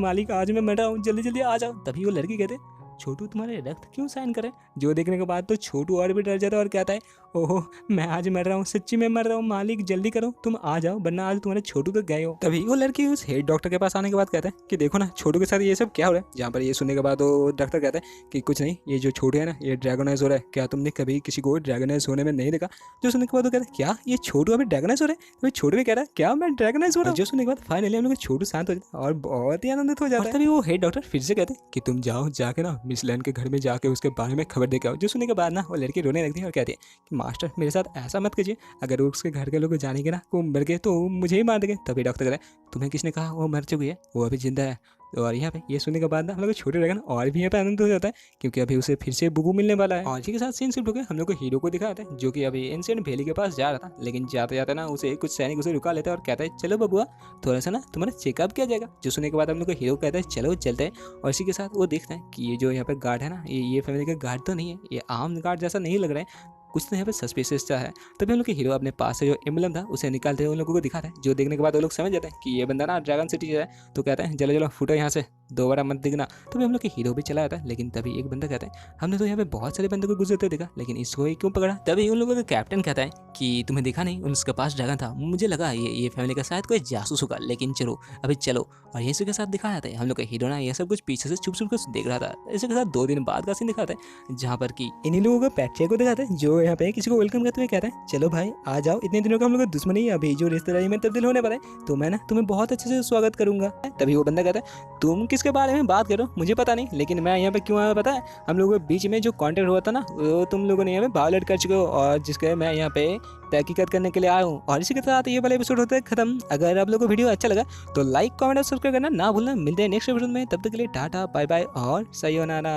मालिक आज मैं मर रहा हूँ, जल्दी जल्दी आ जाओ। तभी वो लड़की कहते छोटू तुम्हारे रक्त क्यों साइन करे, जो देखने के बाद तो छोटू और भी डर जाता है और कहता है ओहो मैं आज मर रहा हूँ, सच्ची में मर रहा हूँ, मालिक जल्दी करो तुम आ जाओ वरना आज तुम्हारे छोटू तो गए हो। तभी वो लड़की उस हेड डॉक्टर के पास आने के बाद कहता है कि देखो ना छोटू के साथ ये सब क्या हो रहा है। जहाँ पर ये सुनने के बाद वो डॉक्टर कहता है कि कुछ नहीं, ये जो छोटू है ना ये ड्रैगनाइज हो रहा है, क्या तुमने कभी किसी को ड्रैगनाइज होने में नहीं देखा। जो सुनने के बाद वो कहता है क्या ये छोटू अभी ड्रैगनाइज हो रहा है, तभी छोटू भी कह रहा है क्या मैं ड्रैगनाइज हो रहा हूँ। जो सुनने के बाद फाइनली हम लोग छोटू शांत हो जाता है और बहुत ही आनंदित हो जाता है। तभी वो हेड डॉक्टर फिर से कहते हैं कि तुम जाओ जाके ना मिस लैंड के घर में जाके उसके बारे में खबर देके आओ। जो सुनने के बाद ना वो लड़की रोने लगती है और कहती है कि मास्टर मेरे साथ ऐसा मत कीजिए, अगर उसके घर के लोग जानेंगे ना वो मर गए तो मुझे ही मार देंगे। तभी डॉक्टर कह रहा है तुम्हें किसने कहा वो मर चुकी है, वो अभी जिंदा है, और यहाँ पे ये सुनने के बाद ना हम लोग को छोटे ड्रैगन और भी यहाँ पे आनंद हो जाता है, क्योंकि अभी उसे फिर से बुबू मिलने वाला है। और इसी के साथ सीन शिफ्ट होकर हम लोग को हीरो को दिखाता है, जो कि अभी एंशिएंट वैली के पास जा रहा था, लेकिन जाते जाते ना उसे कुछ सैनिक उसे रुका लेता है और कहता है चलो बबुआ थोड़ा सा ना तुम्हारा चेकअप किया जाएगा। जो सुनने के बाद हम लोग को हीरो कहता है चलो चलते हैं। और इसी के साथ वो देखता है कि ये जो यहाँ पे गार्ड है ना, ये फैमिली का गार्ड तो नहीं है, ये आम गार्ड जैसा नहीं लग रहा है, कुछ तो यहाँ पे सस्पिशियस सा है। तभी हम लोग के हीरो अपने पास से जो एम्बलम था उसे निकालते हुए उन लोगों को दिखाता है, जो देखने के बाद वो लोग समझ जाते हैं कि ये बंदा ना ड्रैगन सिटी है। तो कहते हैं चलो चलो फुटो यहाँ से, दोबारा मत दिखना। तभी हम लोग के हीरो भी चला जाता है, लेकिन तभी एक बंदा कहता है हमने तो यहाँ पे बहुत सारे बंदों को गुजरते देखा, लेकिन इसको ही क्यों पकड़ा। तभी उन लोगों का कैप्टन कहता है कि तुम्हें देखा नहीं उसके पास ड्रैगन था, मुझे लगा ये फैमिली का शायद कोई जासूस होगा, लेकिन चलो अभी चलो। और यही के साथ दिखाया जाता है हम लोग का हीरो ना ये सब कुछ पीछे से छुप छुप कर देख रहा था। इसी के साथ 2 दिन बाद का सीन दिखाता है, जहाँ पर कि इन्हीं लोगों को पैट्रिया को दिखाता है, जो यहाँ पे किसी को वेलकम करते हुए कहता है चलो भाई आ जाओ, इतने दिनों का हम लोग का दुश्मनी अभी जो रिश्तेदारी में तब्दील होने वाला है, तो मैं ना तुम्हें बहुत अच्छे से स्वागत करूंगा। तभी वो बंदा कहता है तुम किसके बारे में बात करो मुझे पता नहीं, लेकिन मैं यहाँ पे क्यों आया पता है, हम लोगों के बीच में जो कॉन्टेक्ट हुआ था ना वो तुम लोगों ने यहाँ पे वायलेट कर चुके हो, और जिसके मैं यहाँ पे तहकीकात करने के लिए आया हूँ। और इसी के साथ ये वाला एपिसोड होता है खत्म। अगर आप लोगों को वीडियो अच्छा लगा तो लाइक कमेंट और सब्सक्राइब करना ना भूलना। मिलते हैं नेक्स्ट एपिसोड में, तब तक के लिए टाटा बाय बाय और सयोनारा।